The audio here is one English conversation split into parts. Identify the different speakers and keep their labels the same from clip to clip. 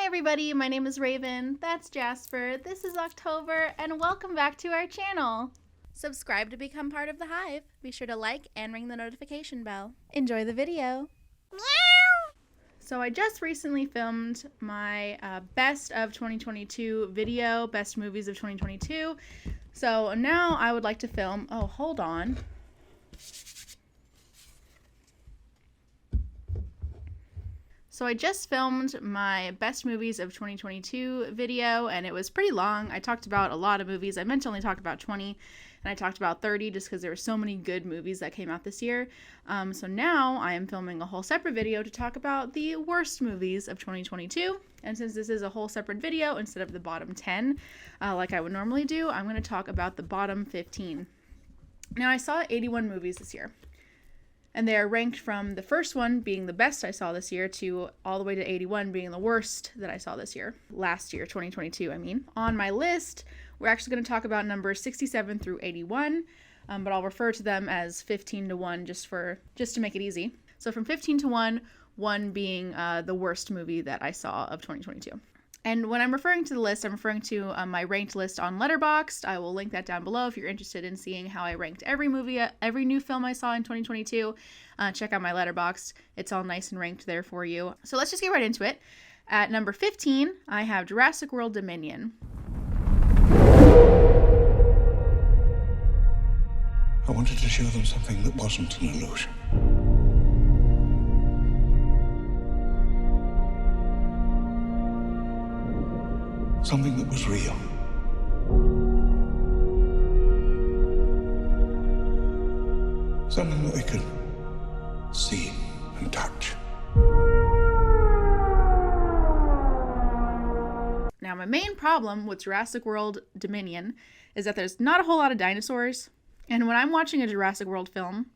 Speaker 1: Hi everybody, my name is Raven, that's Jasper, this is October, and welcome back to our channel. Subscribe to become part of the Hive. Be sure to like and ring the notification bell. Enjoy the video. Meow! So I just recently filmed my best of 2022 video, best movies of 2022. So now I would like to film, oh hold on. So I just filmed my best movies of 2022 video, and it was pretty long. I talked about a lot of movies. I meant to only talk about 20, and I talked about 30 just because there were so many good movies that came out this year. So now I am filming a whole separate video to talk about the worst movies of 2022. And since this is a whole separate video instead of the bottom 10, like I would normally do, I'm going to talk about the bottom 15. Now I saw 81 movies this year. And they are ranked from the first one being the best I saw this year to all the way to 81 being the worst that I saw this year. Last year, 2022, I mean. On my list, we're actually going to talk about numbers 67 through 81, but I'll refer to them as 15 to 1 just to make it easy. So from 15 to 1, 1 being the worst movie that I saw of 2022. And when I'm referring to the list, I'm referring to my ranked list on Letterboxd. I will link that down below if you're interested in seeing how I ranked every movie, every new film I saw in 2022. Check out my Letterboxd. It's all nice and ranked there for you. So let's just get right into it. At number 15, I have Jurassic World Dominion.
Speaker 2: I wanted to show them something that wasn't an illusion. Something that was real. Something that they could see and touch.
Speaker 1: Now, my main problem with Jurassic World Dominion is that there's not a whole lot of dinosaurs. And when I'm watching a Jurassic World film,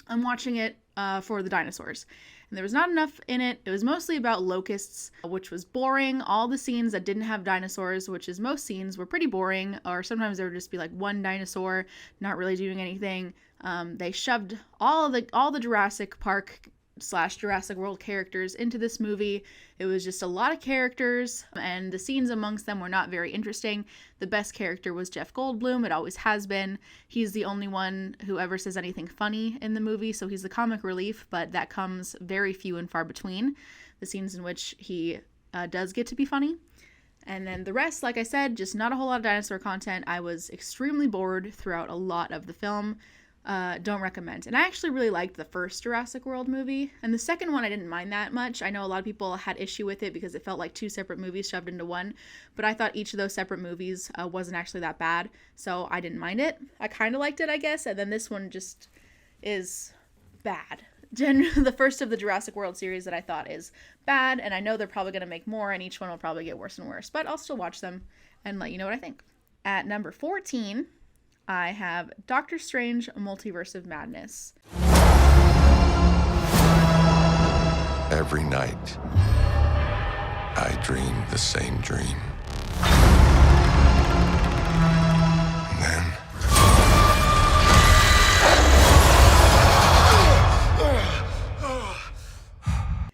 Speaker 1: I'm watching it for the dinosaurs. And there was not enough in it. It was mostly about locusts, which was boring. All the scenes that didn't have dinosaurs, which is most scenes, were pretty boring. Or sometimes there would just be like one dinosaur not really doing anything. They shoved all the Jurassic Park / Jurassic World characters into this movie. It was just a lot of characters, and the scenes amongst them were not very interesting. The best character was Jeff Goldblum. It always has been. He's the only one who ever says anything funny in the movie, so he's the comic relief, but that comes very few and far between, the scenes in which he does get to be funny. And then the rest, like I said, just not a whole lot of dinosaur content. I was extremely bored throughout a lot of the film. Don't recommend. And I actually really liked the first Jurassic World movie. And the second one I didn't mind that much. I know a lot of people had issue with it because it felt like two separate movies shoved into one. But I thought each of those separate movies wasn't actually that bad. So I didn't mind it. I kind of liked it, I guess. And then this one just is bad. The first of the Jurassic World series that I thought is bad. And I know they're probably going to make more. And each one will probably get worse and worse. But I'll still watch them and let you know what I think. At number 14... I have Doctor Strange, Multiverse of Madness.
Speaker 3: Every night, I dream the same dream. And then...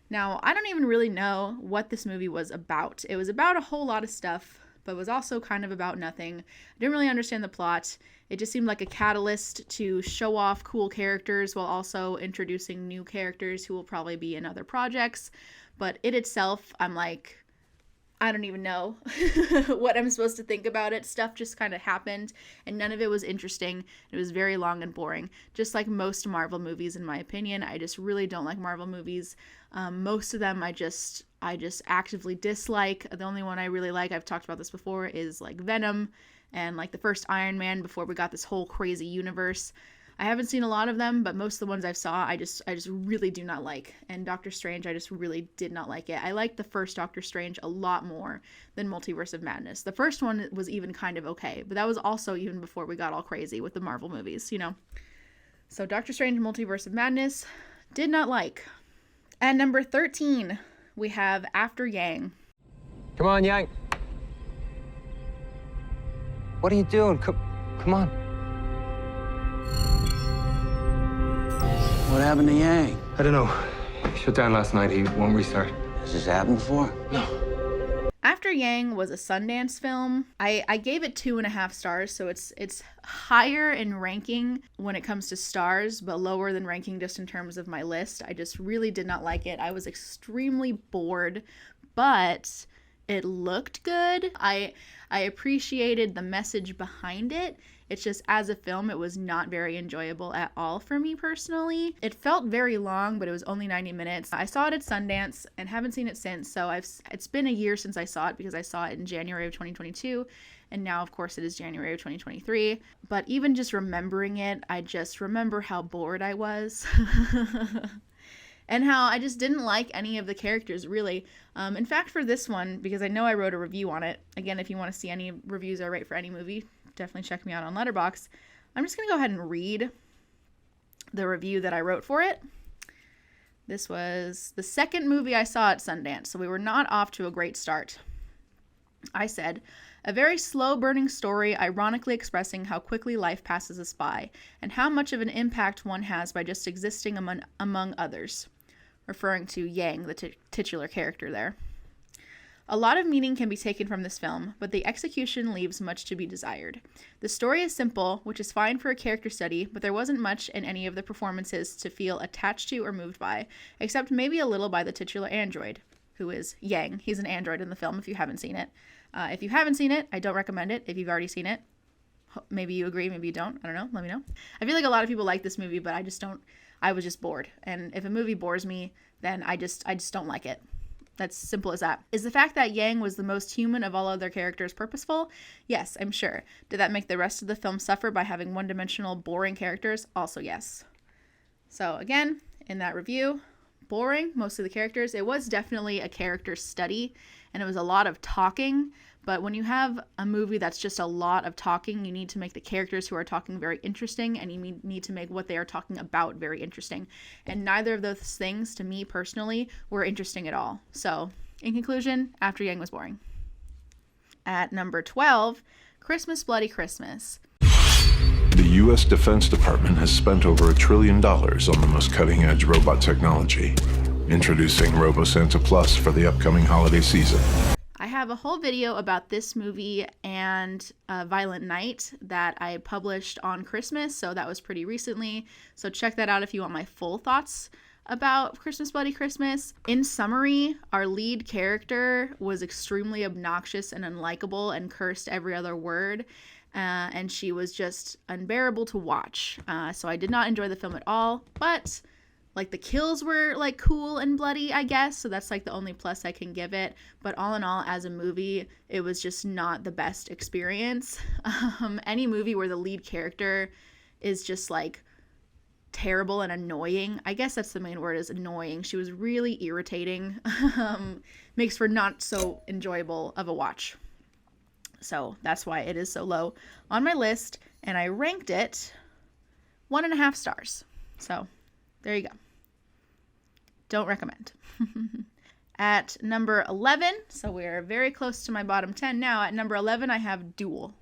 Speaker 1: Now, I don't even really know what this movie was about. It was about a whole lot of stuff, but was also kind of about nothing. I didn't really understand the plot. It just seemed like a catalyst to show off cool characters while also introducing new characters who will probably be in other projects. But it itself, I'm like, I don't even know what I'm supposed to think about it. Stuff just kind of happened, and none of it was interesting. It was very long and boring, just like most Marvel movies, in my opinion. I just really don't like Marvel movies. Most of them I just actively dislike. The only one I really like, I've talked about this before, is like Venom and like the first Iron Man before we got this whole crazy universe. I haven't seen a lot of them, but most of the ones I've saw, I just really do not like. And Doctor Strange, I just really did not like it. I liked the first Doctor Strange a lot more than Multiverse of Madness. The first one was even kind of okay, but that was also even before we got all crazy with the Marvel movies, you know? So Doctor Strange, Multiverse of Madness, did not like. At number 13, we have After Yang.
Speaker 4: Come on, Yang. What are you doing? Come on.
Speaker 5: What happened to Yang?
Speaker 4: I don't know. He shut down last night. He won't restart.
Speaker 5: Has this happened before?
Speaker 4: No.
Speaker 1: Yang was a Sundance film. I gave it 2.5 stars, so it's higher in ranking when it comes to stars, but lower than ranking just in terms of my list. I just really did not like it. I was extremely bored, but it looked good. I appreciated the message behind it. It's just, as a film, it was not very enjoyable at all for me personally. It felt very long, but it was only 90 minutes. I saw it at Sundance and haven't seen it since, so it's been a year since I saw it because I saw it in January of 2022, and now, of course, it is January of 2023. But even just remembering it, I just remember how bored I was. And how I just didn't like any of the characters, really. In fact, for this one, because I know I wrote a review on it, again, if you want to see any reviews I write for any movie, definitely check me out on Letterboxd. I'm just going to go ahead and read the review that I wrote for it. This was the second movie I saw at Sundance, so we were not off to a great start. I said, a very slow-burning story ironically expressing how quickly life passes us by, and how much of an impact one has by just existing among others. Referring to Yang, the titular character there. A lot of meaning can be taken from this film, but the execution leaves much to be desired. The story is simple, which is fine for a character study, but there wasn't much in any of the performances to feel attached to or moved by, except maybe a little by the titular android, who is Yang. He's an android in the film, if you haven't seen it. If you haven't seen it, I don't recommend it. If you've already seen it, maybe you agree, maybe you don't. I don't know. Let me know. I feel like a lot of people like this movie, but I just don't. I was just bored. And if a movie bores me, then I just don't like it. That's simple as that. Is the fact that Yang was the most human of all other characters purposeful? Yes, I'm sure. Did that make the rest of the film suffer by having one-dimensional, boring characters? Also yes. So again, in that review, boring, most of the characters. It was definitely a character study, and it was a lot of talking. But when you have a movie that's just a lot of talking, you need to make the characters who are talking very interesting, and you need to make what they are talking about very interesting. And neither of those things, to me personally, were interesting at all. So, in conclusion, After Yang was boring. At number 12, Christmas Bloody Christmas.
Speaker 3: The U.S. Defense Department has spent over $1 trillion on the most cutting-edge robot technology. Introducing RoboSanta Plus for the upcoming holiday season.
Speaker 1: I have a whole video about this movie and Violent Night that I published on Christmas, so that was pretty recently. So check that out if you want my full thoughts about Christmas Bloody Christmas. In summary, our lead character was extremely obnoxious and unlikable and cursed every other word, and she was just unbearable to watch. So I did not enjoy the film at all, but like the kills were like cool and bloody, I guess, so that's like the only plus I can give it. But all in all, as a movie, it was just not the best experience. Any movie where the lead character is just like terrible and annoying, I guess that's the main word, is annoying. She was really irritating. Makes for not so enjoyable of a watch. So that's why it is so low on my list, and I ranked it 1.5 stars. So there you go. Don't recommend. At number 11, so we're very close to my bottom 10 now. At number 11, I have Duel.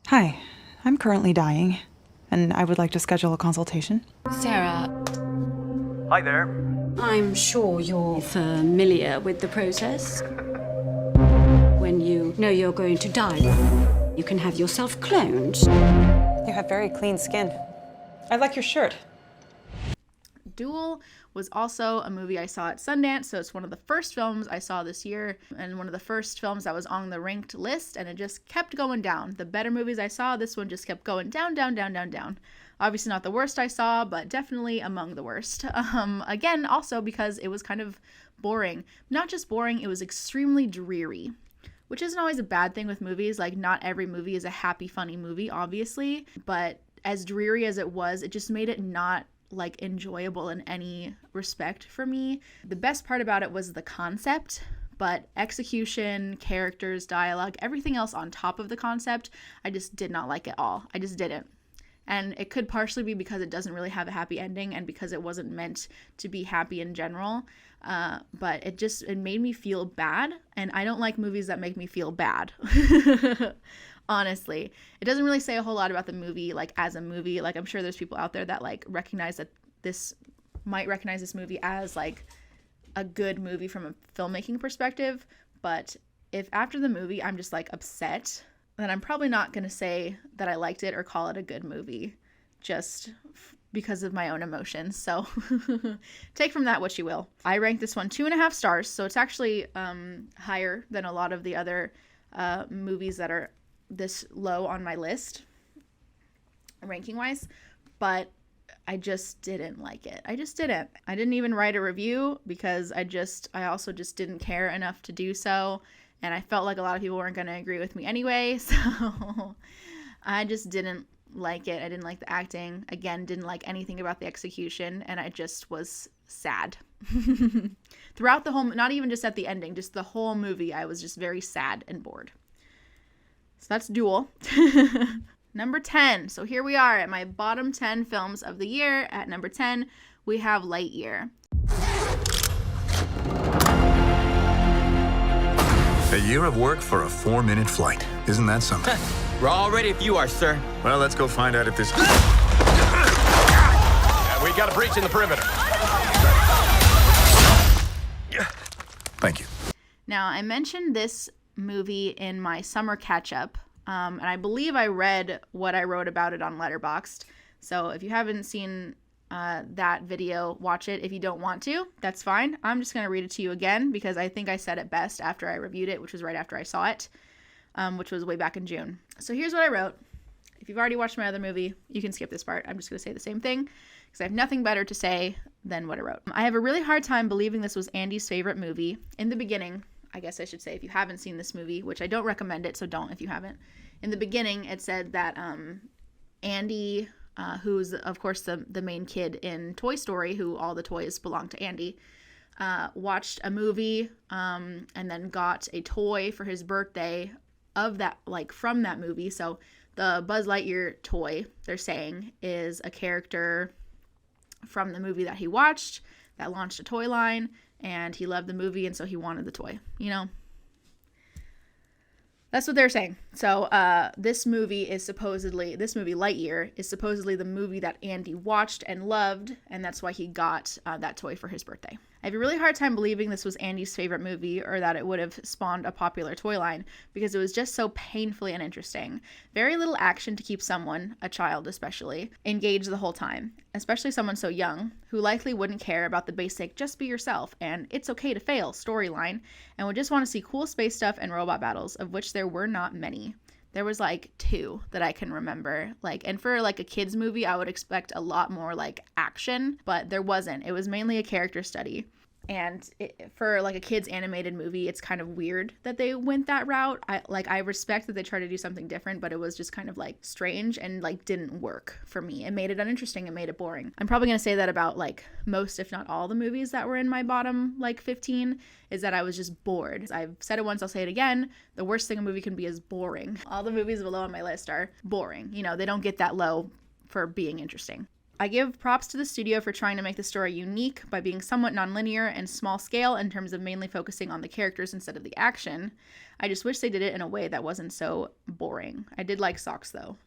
Speaker 5: Hi, I'm currently dying, and I would like to schedule a consultation.
Speaker 6: Sarah,
Speaker 7: Hi there.
Speaker 6: I'm sure you're familiar with the process. When you know you're going to die, you can have yourself cloned.
Speaker 5: You have very clean skin. I like your shirt.
Speaker 1: Duel was also a movie I saw at Sundance, so it's one of the first films I saw this year, and one of the first films that was on the ranked list, and it just kept going down. The better movies I saw, this one just kept going down, down, down, down, down. Obviously not the worst I saw, but definitely among the worst. Again, also because it was kind of boring. Not just boring, it was extremely dreary, which isn't always a bad thing with movies. Like, not every movie is a happy, funny movie, obviously, but as dreary as it was, it just made it not like enjoyable in any respect for me. The best part about it was the concept, but execution, characters, dialogue, everything else on top of the concept, I just did not like at all. I just didn't. And it could partially be because it doesn't really have a happy ending and because it wasn't meant to be happy in general. But it made me feel bad, and I don't like movies that make me feel bad. Honestly, it doesn't really say a whole lot about the movie, like as a movie. Like, I'm sure there's people out there that like recognize this movie as like a good movie from a filmmaking perspective, but if after the movie I'm just like upset, then I'm probably not going to say that I liked it or call it a good movie just because of my own emotions. So take from that what you will. I ranked this one 2.5 stars. So it's actually higher than a lot of the other movies that are this low on my list ranking wise, but I just didn't like it. I just didn't. I didn't even write a review because I also just didn't care enough to do so. And I felt like a lot of people weren't going to agree with me anyway. So I just didn't like it. I didn't like the acting. Again, didn't like anything about the execution. And I just was sad. Throughout the whole, not even just at the ending, just the whole movie, I was just very sad and bored. So that's Duel. Number 10. So here we are at my bottom 10 films of the year. At number 10, we have Lightyear.
Speaker 8: A year of work for a 4-minute flight. Isn't that something?
Speaker 9: We're all ready if you are, sir.
Speaker 8: Well, let's go find out if this...
Speaker 9: We got a breach in the perimeter.
Speaker 8: Thank you.
Speaker 1: Now, I mentioned this movie in my summer catch-up, and I believe I read what I wrote about it on Letterboxd. So if you haven't seen that video, watch it. If you don't want to, that's fine. I'm just going to read it to you again because I think I said it best after I reviewed it, which was right after I saw it, which was way back in June. So here's what I wrote. If you've already watched my other movie, you can skip this part. I'm just going to say the same thing because I have nothing better to say than what I wrote. I have a really hard time believing this was Andy's favorite movie. In the beginning, I guess I should say, if you haven't seen this movie, which I don't recommend it, so don't if you haven't. In the beginning, it said that Andy, who's, of course, the main kid in Toy Story, who all the toys belong to Andy, watched a movie and then got a toy for his birthday of that, like, from that movie. So the Buzz Lightyear toy, they're saying, is a character from the movie that he watched that launched a toy line, and he loved the movie, and so he wanted the toy, you know? That's what they're saying. So this movie, Lightyear, is supposedly the movie that Andy watched and loved, and that's why he got that toy for his birthday. I have a really hard time believing this was Andy's favorite movie or that it would have spawned a popular toy line because it was just so painfully uninteresting. Very little action to keep someone, a child especially, engaged the whole time, especially someone so young who likely wouldn't care about the basic just be yourself and it's okay to fail storyline and would just want to see cool space stuff and robot battles, of which there were not many. There was like 2 that I can remember. And for like a kids movie, I would expect a lot more like action, but there wasn't. It was mainly a character study. And for like a kids animated movie, it's kind of weird that they went that route. I respect that they tried to do something different, but it was just kind of like strange and like didn't work for me. It made it uninteresting. It made it boring. I'm probably going to say that about like most, if not all, the movies that were in my bottom like 15 is that I was just bored. I've said it once, I'll say it again. The worst thing a movie can be is boring. All the movies below on my list are boring. You know, they don't get that low for being interesting. I give props to the studio for trying to make the story unique by being somewhat nonlinear and small scale in terms of mainly focusing on the characters instead of the action. I just wish they did it in a way that wasn't so boring. I did like Socks though.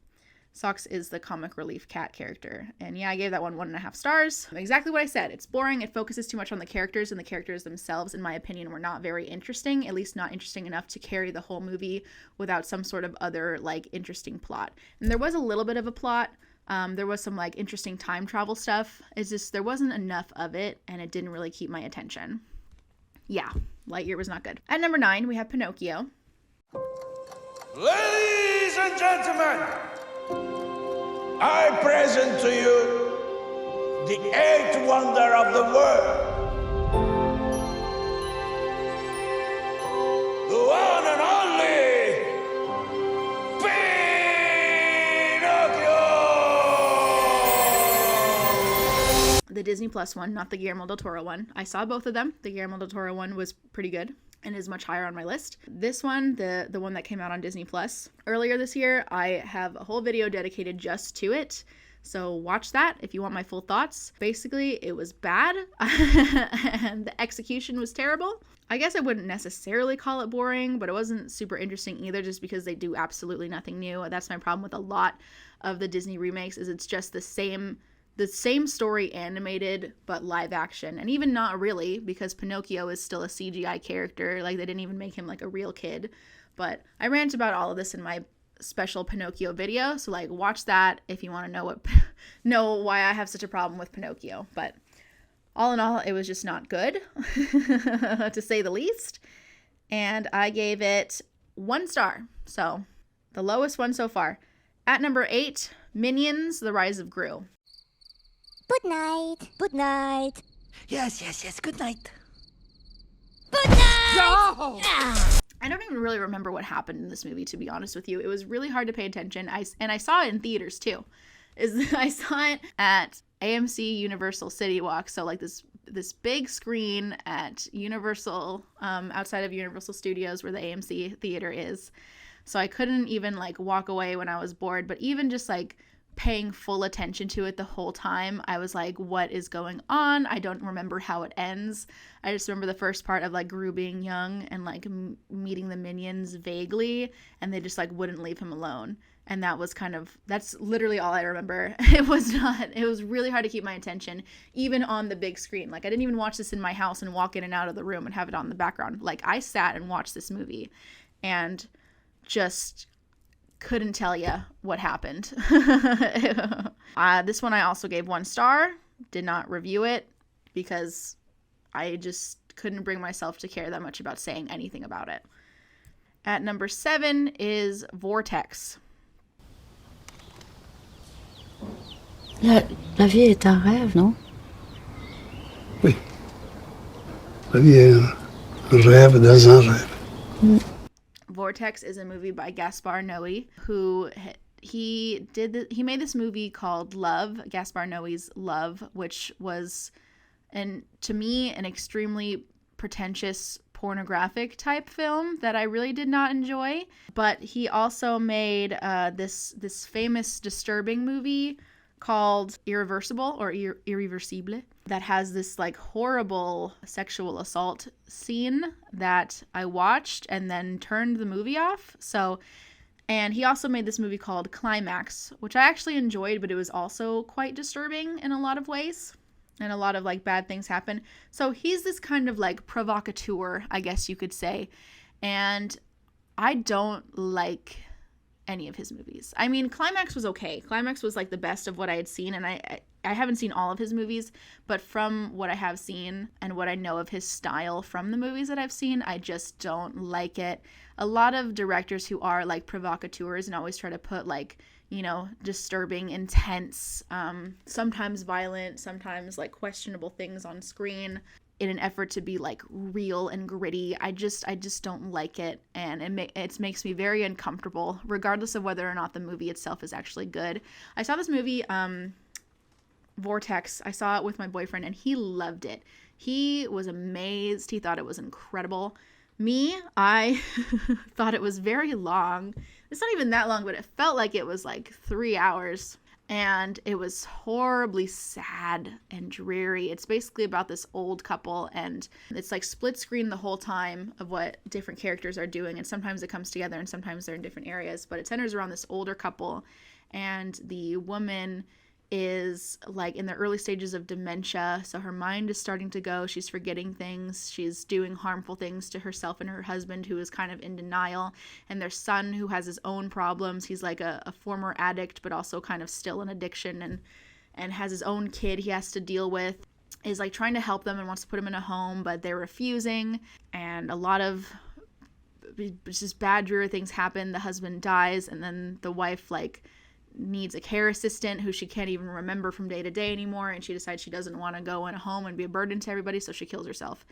Speaker 1: Socks is the comic relief cat character. And yeah, I gave that one 1.5 stars. Exactly what I said. It's boring. It focuses too much on the characters, and the characters themselves, in my opinion, were not very interesting, at least not interesting enough to carry the whole movie without some sort of other like interesting plot. And there was a little bit of a plot. There was some like interesting time travel stuff. It's just there wasn't enough of it and it didn't really keep my attention. Yeah, Lightyear was not good. At number 9, we have Pinocchio.
Speaker 10: Ladies and gentlemen, I present to you the 8th wonder of the world. The one and only
Speaker 1: The Disney Plus one, not the Guillermo del Toro one. I saw both of them. The Guillermo del Toro one was pretty good and is much higher on my list. This one, the one that came out on Disney Plus earlier this year, I have a whole video dedicated just to it. So watch that if you want my full thoughts. Basically, it was bad and the execution was terrible. I guess I wouldn't necessarily call it boring, but it wasn't super interesting either just because they do absolutely nothing new. That's my problem with a lot of the Disney remakes is it's just the same the same story animated but live action, and even not really, because Pinocchio is still a CGI character. Like, they didn't even make him like a real kid. But I rant about all of this in my special Pinocchio video, so like watch that if you want to know why I have such a problem with Pinocchio. But all in all, it was just not good to say the least, and I gave it 1 star, so the lowest one so far. At number 8, Minions: The Rise of Gru.
Speaker 11: Good night. Good night.
Speaker 10: Yes. Good night.
Speaker 11: Good night.
Speaker 10: No!
Speaker 1: I don't even really remember what happened in this movie, to be honest with you. It was really hard to pay attention. I saw it in theaters too. I saw it at AMC Universal City Walk, so like this big screen at Universal, outside of Universal Studios where the AMC theater is. So I couldn't even like walk away when I was bored, but even just like paying full attention to it the whole time, I was like, what is going on? I don't remember how it ends. I just remember the first part of like Gru being young and like meeting the minions vaguely, and they just like wouldn't leave him alone. And that's literally all I remember. It was really hard to keep my attention, even on the big screen. Like, I didn't even watch this in my house and walk in and out of the room and have it on the background. Like, I sat and watched this movie and just couldn't tell you what happened. This one I also gave 1 star. Did not review it because I just couldn't bring myself to care that much about saying anything about it. At number 7 is Vortex.
Speaker 11: La vie est un rêve, non?
Speaker 2: Oui. La vie est un rêve dans un rêve.
Speaker 1: Vortex is a movie by Gaspar Noé, who he made this movie called Love, Gaspar Noé's Love, which was, to me, an extremely pretentious pornographic type film that I really did not enjoy. But he also made this famous disturbing movie called Irreversible or Irreversible that has this like horrible sexual assault scene that I watched and then turned the movie off. And he also made this movie called Climax, which I actually enjoyed, but it was also quite disturbing in a lot of ways, and a lot of like bad things happen. So he's this kind of like provocateur, I guess you could say, and I don't like any of his movies. I mean, Climax was okay. Climax was like the best of what I had seen, and I haven't seen all of his movies, but from what I have seen and what I know of his style from the movies that I've seen, I just don't like it. A lot of directors who are like provocateurs and always try to put like, you know, disturbing, intense, sometimes violent, sometimes like questionable things on screen in an effort to be like real and gritty. I just don't like it, and it makes me very uncomfortable, regardless of whether or not the movie itself is actually good. I saw this movie, Vortex. I saw it with my boyfriend, and he loved it. He was amazed. He thought it was incredible. Me, I thought it was very long. It's not even that long, but it felt like it was like 3 hours. And it was horribly sad and dreary. It's basically about this old couple, and it's like split screen the whole time of what different characters are doing. And sometimes it comes together and sometimes they're in different areas. But it centers around this older couple, and the woman is like in the early stages of dementia. So her mind is starting to go. She's forgetting things. She's doing harmful things to herself and her husband, who is kind of in denial. And their son, who has his own problems. He's like a former addict, but also kind of still in addiction, and has his own kid he has to deal with. Is like trying to help them and wants to put them in a home, but they're refusing. And a lot of just bad, dreary things happen. The husband dies, and then the wife like needs a care assistant who she can't even remember from day to day anymore, and she decides she doesn't want to go in a home and be a burden to everybody, so she kills herself.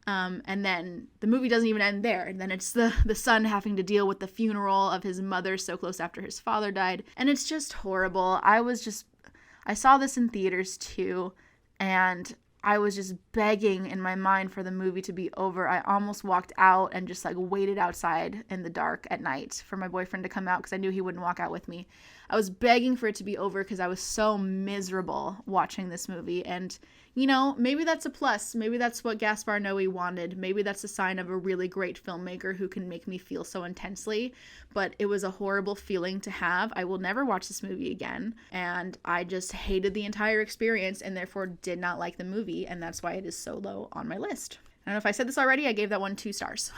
Speaker 1: And then the movie doesn't even end there, and then it's the son having to deal with the funeral of his mother so close after his father died, and it's just horrible. I saw this in theaters too, and I was just begging in my mind for the movie to be over. I almost walked out and just like waited outside in the dark at night for my boyfriend to come out, because I knew he wouldn't walk out with me. I was begging for it to be over because I was so miserable watching this movie. And, you know, maybe that's a plus. Maybe that's what Gaspar Noé wanted. Maybe that's a sign of a really great filmmaker who can make me feel so intensely. But it was a horrible feeling to have. I will never watch this movie again. And I just hated the entire experience and therefore did not like the movie. And that's why it is so low on my list. I don't know if I said this already. I gave that one 2 stars.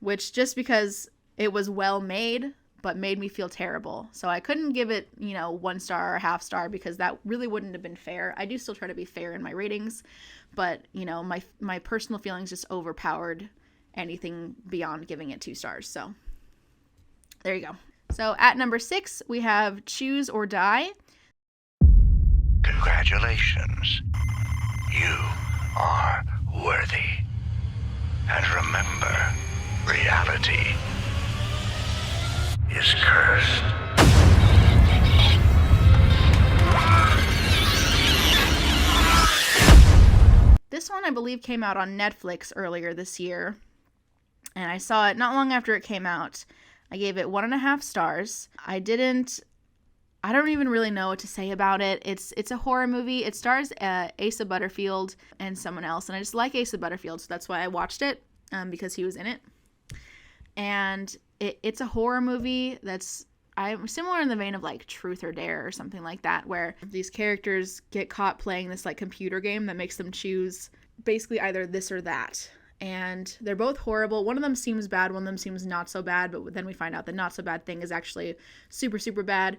Speaker 1: Which, just because it was well made, but made me feel terrible. So I couldn't give it, you know, 1 star or a half star because that really wouldn't have been fair. I do still try to be fair in my ratings, but, you know, my personal feelings just overpowered anything beyond giving it 2 stars. So there you go. So at number 6, we have Choose or Die.
Speaker 2: Congratulations. You are worthy. And remember, reality is cursed.
Speaker 1: This one, I believe, came out on Netflix earlier this year, and I saw it not long after it came out. I gave it 1.5 stars. I don't even really know what to say about it. It's a horror movie. It stars Asa Butterfield and someone else, and I just like Asa Butterfield, so that's why I watched it, because he was in it. And it's a horror movie that's similar in the vein of like Truth or Dare or something like that, where these characters get caught playing this like computer game that makes them choose basically either this or that. And they're both horrible. One of them seems bad, one of them seems not so bad, but then we find out the not so bad thing is actually super, super bad.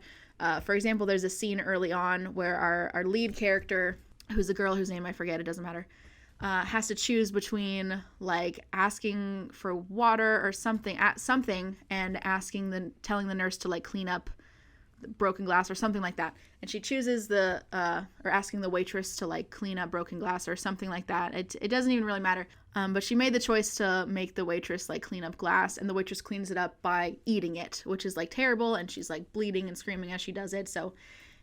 Speaker 1: For example, there's a scene early on where our lead character, who's a girl whose name I forget, it doesn't matter, has to choose between like asking for water or something and telling the nurse to like clean up the broken glass or something like that. And she chooses or asking the waitress to like clean up broken glass or something like that. It doesn't even really matter. But she made the choice to make the waitress like clean up glass, and the waitress cleans it up by eating it, which is like terrible. And she's like bleeding and screaming as she does it. So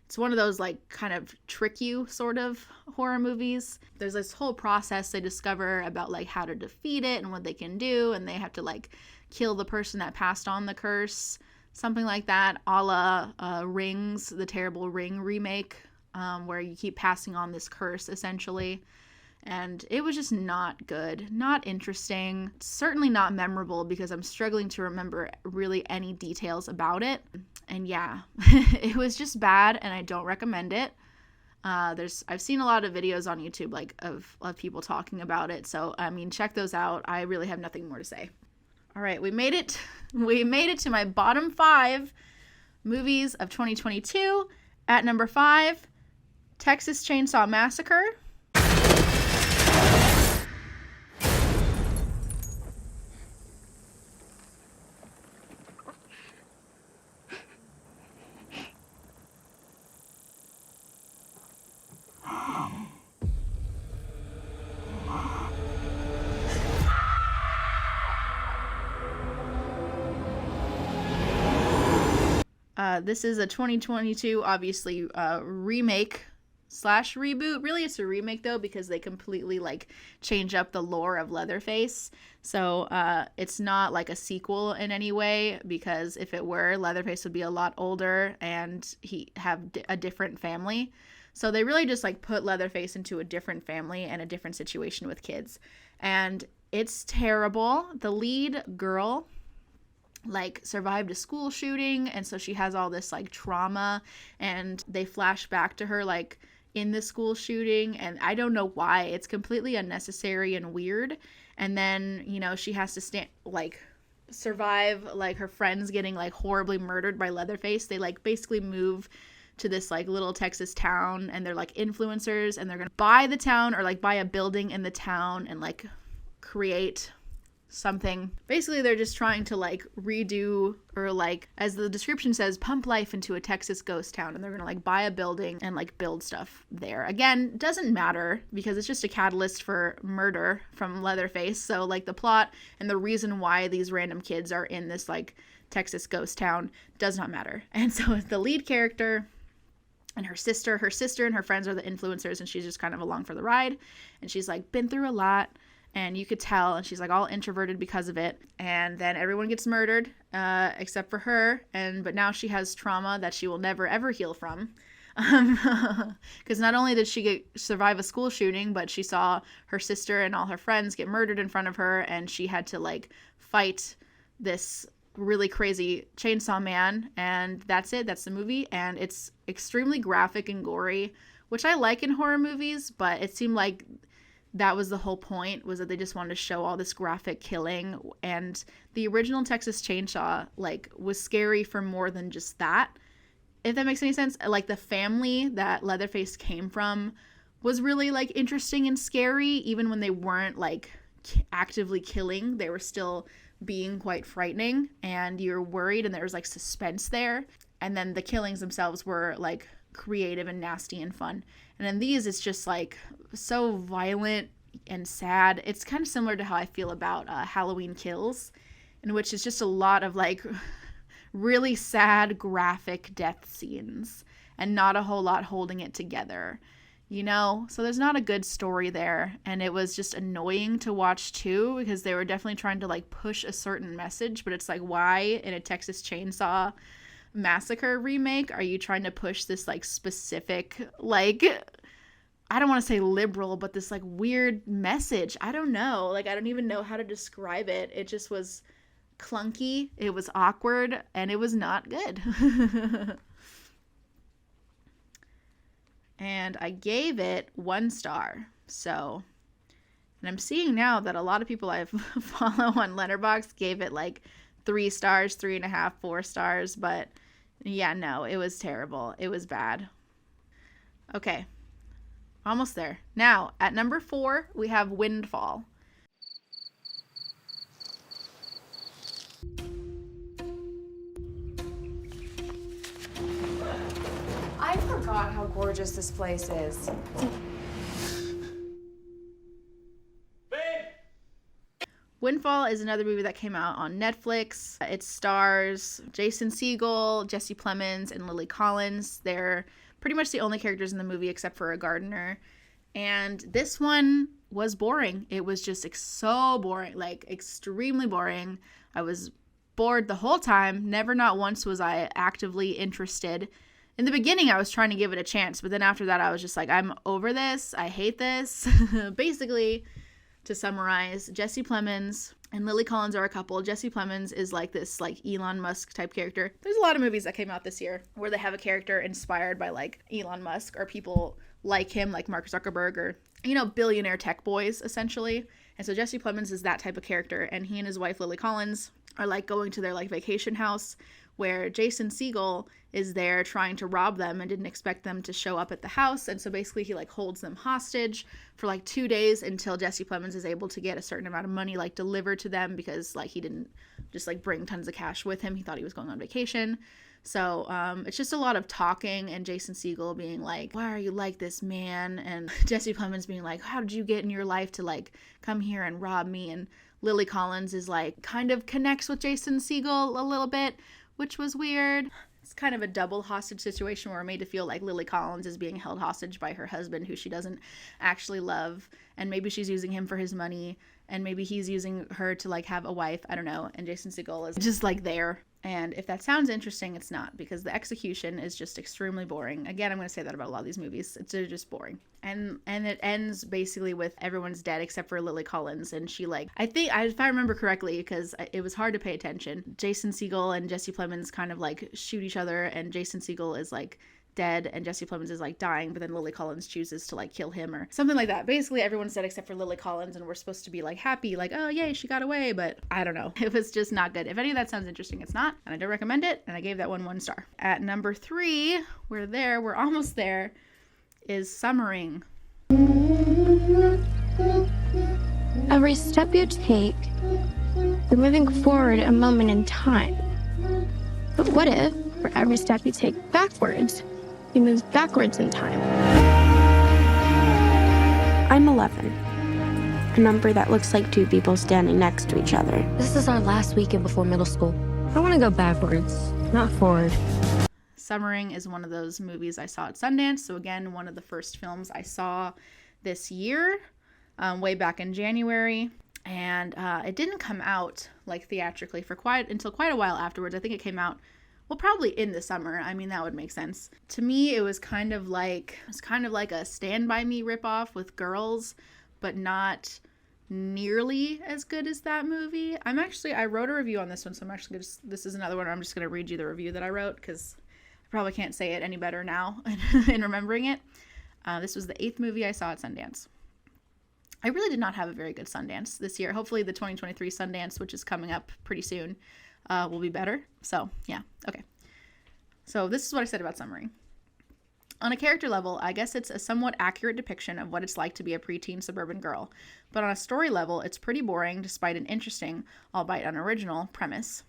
Speaker 1: it's one of those like kind of trick you sort of horror movies. There's this whole process they discover about like how to defeat it and what they can do, and they have to like kill the person that passed on the curse, something like that, a la Rings, the terrible Ring remake, where you keep passing on this curse essentially. And it was just not good, not interesting, certainly not memorable because I'm struggling to remember really any details about it. And yeah, it was just bad, and I don't recommend it. I've seen a lot of videos on YouTube like of people talking about it, so I mean, check those out. I really have nothing more to say. All right, we made it to my bottom 5 movies of 2022. At number 5, Texas Chainsaw Massacre. This is a 2022, obviously, remake / reboot. Really, it's a remake, though, because they completely, like, change up the lore of Leatherface. So, it's not, like, a sequel in any way, because if it were, Leatherface would be a lot older, and he'd have a different family. So they really just, like, put Leatherface into a different family and a different situation with kids. And it's terrible. The lead girl like survived a school shooting, and so she has all this like trauma, and they flash back to her like in the school shooting, and I don't know why. It's completely unnecessary and weird. And then, you know, she has to survive like her friends getting like horribly murdered by Leatherface. They like basically move to this like little Texas town, and they're like influencers, and they're gonna buy the town or like buy a building in the town and like create something. Basically, they're just trying to like redo, or like, as the description says, pump life into a Texas ghost town, and they're gonna like buy a building and like build stuff there. Again, doesn't matter because it's just a catalyst for murder from Leatherface. So like the plot and the reason why these random kids are in this like Texas ghost town does not matter. And so the lead character and her sister and her friends are the influencers, and she's just kind of along for the ride, and she's like been through a lot. And you could tell, and she's like all introverted because of it. And then everyone gets murdered, except for her. But now she has trauma that she will never ever heal from. Because not only did she survive a school shooting, but she saw her sister and all her friends get murdered in front of her, and she had to like fight this really crazy chainsaw man, and that's it. That's the movie, and it's extremely graphic and gory, which I like in horror movies, but it seemed like that was the whole point, was that they just wanted to show all this graphic killing. And the original Texas Chainsaw like was scary for more than just that, if that makes any sense. Like the family that Leatherface came from was really like interesting and scary. Even when they weren't like actively killing, they were still being quite frightening, and you're worried, and there was like suspense there. And then the killings themselves were like creative and nasty and fun. And in these, it's just like so violent and sad. It's kind of similar to how I feel about Halloween Kills, in which it's just a lot of like really sad graphic death scenes and not a whole lot holding it together, you know? So there's not a good story there, and it was just annoying to watch too, because they were definitely trying to like push a certain message, but it's like, why in a Texas Chainsaw Massacre remake are you trying to push this like specific, like, I don't want to say liberal, but this like weird message? I don't know, like I don't even know how to describe it. It just was clunky, it was awkward, and it was not good. And I gave it 1 star. So, and I'm seeing now that a lot of people I follow on Letterboxd gave it like 3 stars, 3.5, 4 stars, but yeah, no, it was terrible. It was bad. Okay, almost there. Now, at number 4, we have Windfall.
Speaker 12: I forgot how gorgeous this place is.
Speaker 1: Windfall is another movie that came out on Netflix. It stars Jason Segel, Jesse Plemons, and Lily Collins. They're pretty much the only characters in the movie except for a gardener. And this one was boring. It was just so boring, like extremely boring. I was bored the whole time. Never, not once was I actively interested. In the beginning, I was trying to give it a chance, but then after that, I was just like, I'm over this. I hate this. Basically, to summarize, Jesse Plemons and Lily Collins are a couple. Jesse Plemons is like this like Elon Musk type character. There's a lot of movies that came out this year where they have a character inspired by like Elon Musk or people like him, like Mark Zuckerberg, or, you know, billionaire tech boys, essentially. And so Jesse Plemons is that type of character, and he and his wife Lily Collins are like going to their like vacation house where Jason Segel is there trying to rob them and didn't expect them to show up at the house. And so basically he like holds them hostage for like 2 days until Jesse Plemons is able to get a certain amount of money like delivered to them, because like he didn't just like bring tons of cash with him. He thought he was going on vacation. So it's just a lot of talking, and Jason Segel being like, why are you like this, man? And Jesse Plemons being like, how did you get in your life to like come here and rob me? And Lily Collins is like kind of connects with Jason Segel a little bit, which was weird. It's kind of a double hostage situation where we're made to feel like Lily Collins is being held hostage by her husband, who she doesn't actually love, and maybe she's using him for his money, and maybe he's using her to like have a wife, I don't know, and Jason Segel is just like there. And if that sounds interesting, it's not, because the execution is just extremely boring. Again, I'm going to say that about a lot of these movies. They're just boring. And it ends basically with everyone's dead except for Lily Collins. And she like, I think, if I remember correctly, because it was hard to pay attention, Jason Segel and Jesse Plemons kind of like shoot each other, and Jason Segel is like dead and Jesse Plemons is like dying, but then Lily Collins chooses to like kill him or something like that. Basically everyone's dead except for Lily Collins, and we're supposed to be like happy, like, oh yay, she got away, but I don't know. It was just not good. If any of that sounds interesting, it's not, and I don't recommend it, and I gave that one 1 star. At number 3, we're almost there, is Summering.
Speaker 13: Every step you take, you're moving forward a moment in time. But what if, for every step you take backwards, you move backwards in time?
Speaker 11: I'm 11. A number that looks like 2 people standing next to each other.
Speaker 12: This is our last weekend before middle school. I want to go backwards, not forward.
Speaker 1: Summering is one of those movies I saw at Sundance. So again, one of the first films I saw this year, way back in January. And it didn't come out like theatrically for until quite a while afterwards. I think it came out Well, probably in the summer. I mean, that would make sense. To me, it was kind of like a Stand By Me ripoff with girls, but not nearly as good as that movie. I wrote a review on this one, so this is another one where I'm just going to read you the review that I wrote, because I probably can't say it any better now in remembering it. This was the 8th movie I saw at Sundance. I really did not have a very good Sundance this year. Hopefully the 2023 Sundance, which is coming up pretty soon, will be better. So, yeah. Okay. So this is what I said about summary. On a character level, I guess it's a somewhat accurate depiction of what it's like to be a preteen suburban girl. But on a story level, it's pretty boring despite an interesting, albeit unoriginal, premise.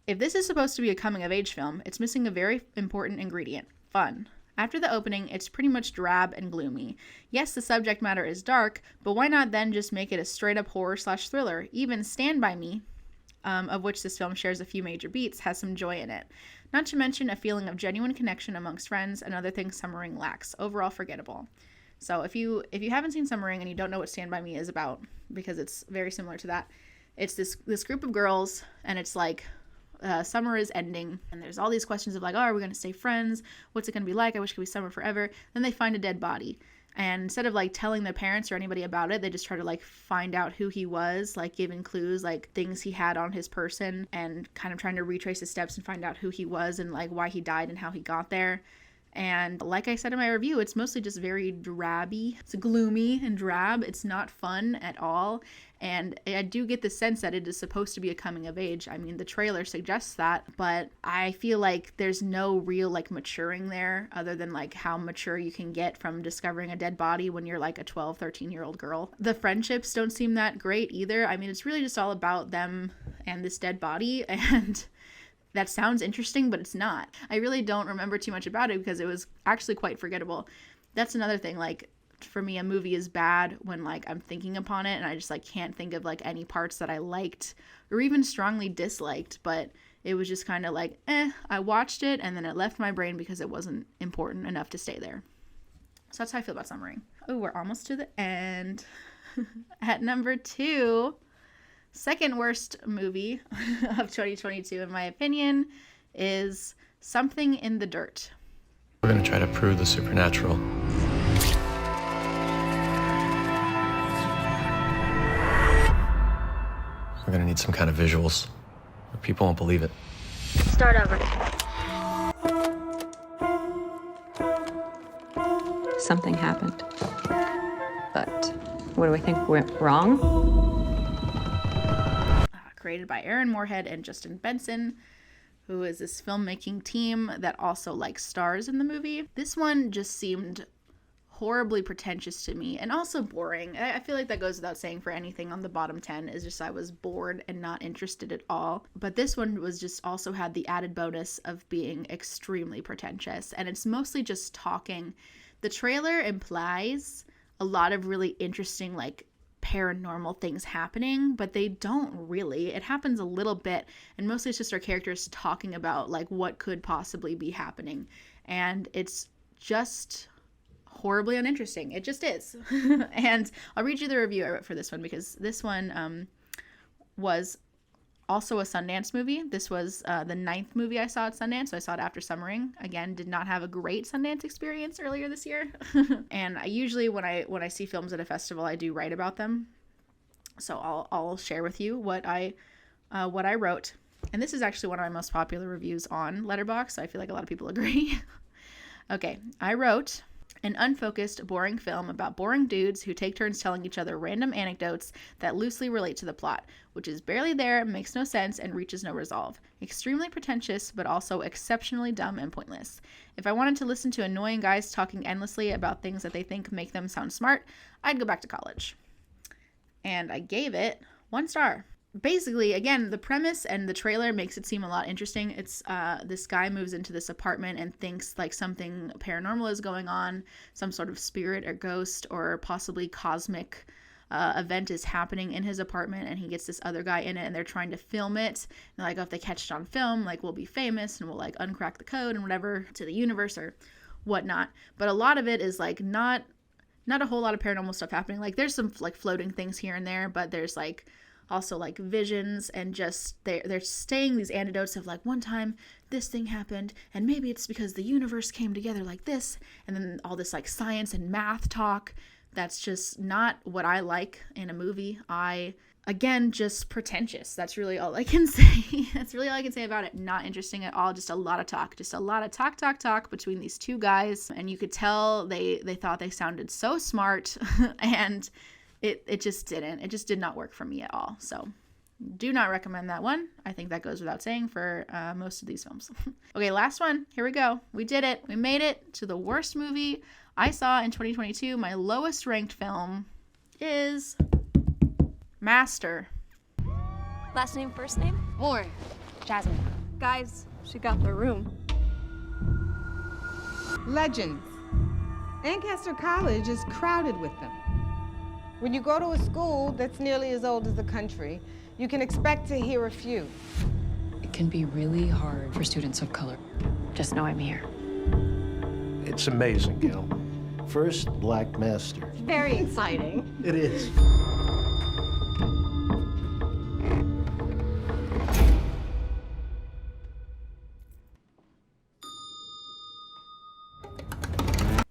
Speaker 1: If this is supposed to be a coming-of-age film, it's missing a very important ingredient: fun. After the opening, it's pretty much drab and gloomy. Yes, the subject matter is dark, but why not then just make it a straight-up horror/thriller? Even Stand By Me, of which this film shares a few major beats, has some joy in it. Not to mention a feeling of genuine connection amongst friends and other things Summer Ring lacks. Overall, forgettable. So if you haven't seen Summer Ring and you don't know what Stand By Me is about, because it's very similar to that, it's this group of girls, and it's like summer is ending, and there's all these questions of like, oh, are we going to stay friends? What's it going to be like? I wish it could be summer forever. Then they find a dead body. And instead of like telling their parents or anybody about it, they just try to like find out who he was, like giving clues, like things he had on his person, and kind of trying to retrace his steps and find out who he was and like why he died and how he got there. And like I said in my review, it's mostly just very drabby. It's gloomy and drab. It's not fun at all. And I do get the sense that it is supposed to be a coming of age. I mean, the trailer suggests that, but I feel like there's no real like maturing there, other than like how mature you can get from discovering a dead body when you're like a 12, 13-year-old girl. The friendships don't seem that great either. I mean, it's really just all about them and this dead body, and that sounds interesting, but it's not. I really don't remember too much about it because it was actually quite forgettable. That's another thing, like, for me, a movie is bad when, like, I'm thinking upon it and I just, like, can't think of, like, any parts that I liked or even strongly disliked, but it was just kind of like, I watched it and then it left my brain because it wasn't important enough to stay there. So that's how I feel about Summer Ring. Oh, we're almost to the end. At number 2... second worst movie of 2022, in my opinion, is Something in the Dirt.
Speaker 14: We're going to try to prove the supernatural. We're going to need some kind of visuals, or people won't believe it.
Speaker 12: Start over.
Speaker 15: Something happened. But what do we think went wrong?
Speaker 1: Created by Aaron Moorhead and Justin Benson, who is this filmmaking team that also like stars in the movie. This one just seemed horribly pretentious to me and also boring. I feel like that goes without saying for anything on the bottom 10, is just I was bored and not interested at all. But this one was just also had the added bonus of being extremely pretentious, and it's mostly just talking. The trailer implies a lot of really interesting like paranormal things happening, but they don't really. It happens a little bit, and mostly it's just our characters talking about like what could possibly be happening, and it's just horribly uninteresting. It just is. And I'll read you the review I wrote for this one, because this one was also a Sundance movie. This was the 9th movie I saw at Sundance, so I saw it after Summer Ring. Again, did not have a great Sundance experience earlier this year. And I usually, when I see films at a festival, I do write about them. So I'll share with you what I wrote. And this is actually one of my most popular reviews on Letterboxd, so I feel like a lot of people agree. Okay, I wrote: an unfocused, boring film about boring dudes who take turns telling each other random anecdotes that loosely relate to the plot, which is barely there, makes no sense, and reaches no resolve. Extremely pretentious, but also exceptionally dumb and pointless. If I wanted to listen to annoying guys talking endlessly about things that they think make them sound smart, I'd go back to college. And I gave it 1 star. Basically, again, the premise and the trailer makes it seem a lot interesting. It's this guy moves into this apartment and thinks like something paranormal is going on, some sort of spirit or ghost or possibly cosmic event is happening in his apartment, and he gets this other guy in it, and they're trying to film it. And like, oh, if they catch it on film, like, we'll be famous and we'll like uncrack the code and whatever to the universe or whatnot. But a lot of it is like not a whole lot of paranormal stuff happening. Like, there's some like floating things here and there, but there's like also like visions, and just they're saying these anecdotes of like, one time this thing happened and maybe it's because the universe came together like this, and then all this like science and math talk. That's just not what I like in a movie. Again, just pretentious. That's really all I can say. That's really all I can say about it. Not interesting at all. Just a lot of talk. Just a lot of talk between these two guys. And you could tell they thought they sounded so smart, and it just didn't. It just did not work for me at all. So do not recommend that one. I think that goes without saying for most of these films. Okay, last one. Here we go. We did it. We made it to the worst movie I saw in 2022. My lowest ranked film is Master.
Speaker 12: Last name, first name?
Speaker 13: More.
Speaker 12: Jasmine.
Speaker 13: Guys, she got the room.
Speaker 16: Legends. Lancaster College is crowded with them. When you go to a school that's nearly as old as the country, you can expect to hear a few.
Speaker 17: It can be really hard for students of color.
Speaker 12: Just know I'm here.
Speaker 18: It's amazing, Gil. First black master.
Speaker 13: Very exciting.
Speaker 18: It is.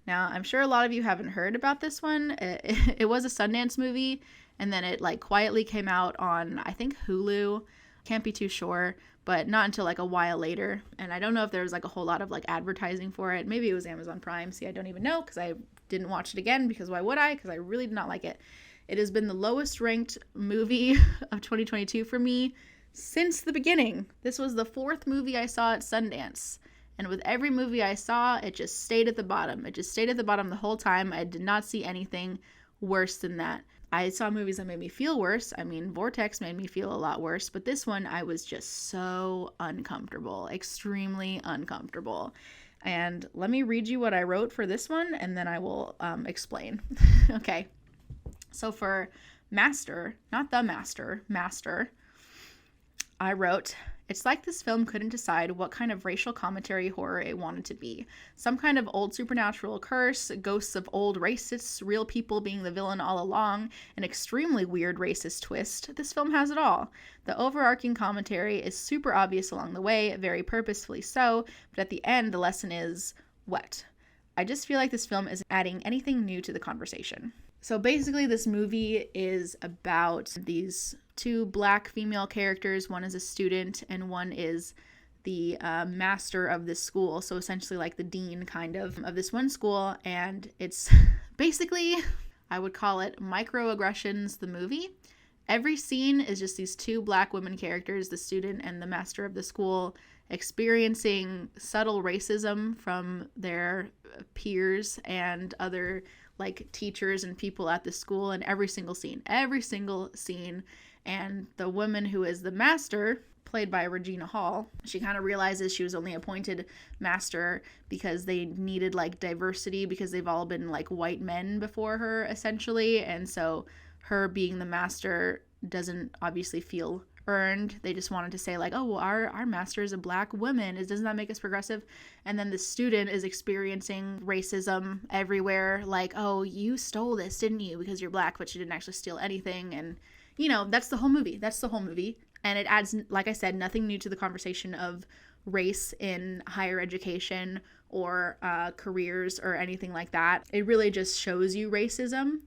Speaker 1: Now, I'm sure a lot of you haven't heard about this one. It was a Sundance movie, and then it like quietly came out on, I think, Hulu. Can't be too sure, but not until like a while later. And I don't know if there was like a whole lot of like advertising for it. Maybe it was Amazon Prime. See, I don't even know because I didn't watch it again, because why would I? Because I really did not like it. It has been the lowest ranked movie of 2022 for me since the beginning. This was the 4th movie I saw at Sundance. And with every movie I saw, it just stayed at the bottom. It just stayed at the bottom the whole time. I did not see anything worse than that. I saw movies that made me feel worse. I mean, Vortex made me feel a lot worse. But this one, I was just so uncomfortable. Extremely uncomfortable. And let me read you what I wrote for this one, and then I will explain. Okay. So for Master, not The Master, Master, I wrote, it's like this film couldn't decide what kind of racial commentary horror it wanted to be. Some kind of old supernatural curse, ghosts of old racists, real people being the villain all along, an extremely weird racist twist. This film has it all. The overarching commentary is super obvious along the way, very purposefully so, but at the end the lesson is what? I just feel like this film isn't adding anything new to the conversation. So basically this movie is about these 2 black female characters. One is a student and one is the master of this school. So essentially like the dean kind of this one school. And it's basically, I would call it microaggressions, the movie. Every scene is just these 2 black women characters, the student and the master of the school, experiencing subtle racism from their peers and other like teachers and people at the school in every single scene. And the woman who is the master, played by Regina Hall, she kind of realizes she was only appointed master because they needed like diversity, because they've all been like white men before her essentially. And so her being the master doesn't obviously feel earned. They just wanted to say like, oh, well, our master is a black woman. Doesn't that make us progressive? And then the student is experiencing racism everywhere. Like, oh, you stole this, didn't you? Because you're black, but you didn't actually steal anything. And, you know, that's the whole movie. And it adds, like I said, nothing new to the conversation of race in higher education or careers or anything like that. It really just shows you racism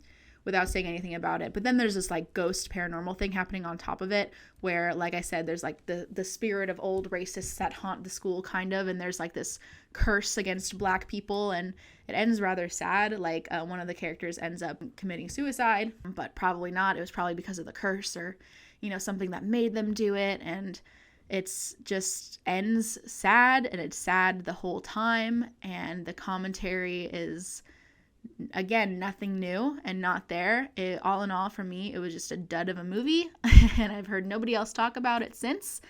Speaker 1: without saying anything about it. But then there's this like ghost paranormal thing happening on top of it, where, like I said, there's like the spirit of old racists that haunt the school kind of, and there's like this curse against black people, and it ends rather sad. Like one of the characters ends up committing suicide, but probably not. It was probably because of the curse, or, you know, something that made them do it. And it's just ends sad, and it's sad the whole time. And the commentary is, again, nothing new and not there. All in all, for me, it was just a dud of a movie, and I've heard nobody else talk about it since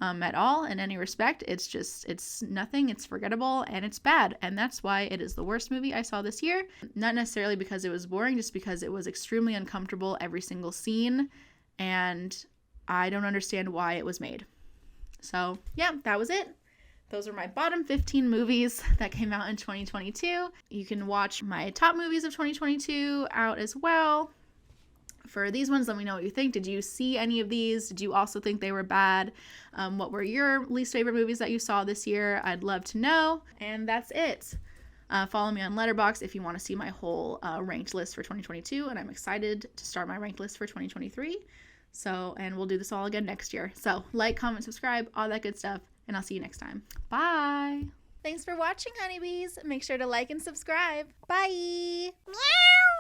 Speaker 1: at all in any respect. It's nothing, it's forgettable, and it's bad, and that's why it is the worst movie I saw this year. Not necessarily because it was boring, just because it was extremely uncomfortable every single scene, and I don't understand why it was made. So yeah, that was it. Those are my bottom 15 movies that came out in 2022. You can watch my top movies of 2022 out as well for these ones, let me know what you think. Did you see any of these? Did you also think they were bad? What were your least favorite movies that you saw this year? I'd love to know. And that's it. Follow me on Letterboxd if you want to see my whole ranked list for 2022, and I'm excited to start my ranked list for 2023. So, and we'll do this all again next year. So, like, comment, subscribe, all that good stuff, and I'll see you next time. Bye! Thanks for watching, honeybees. Make sure to like and subscribe. Bye! Meow!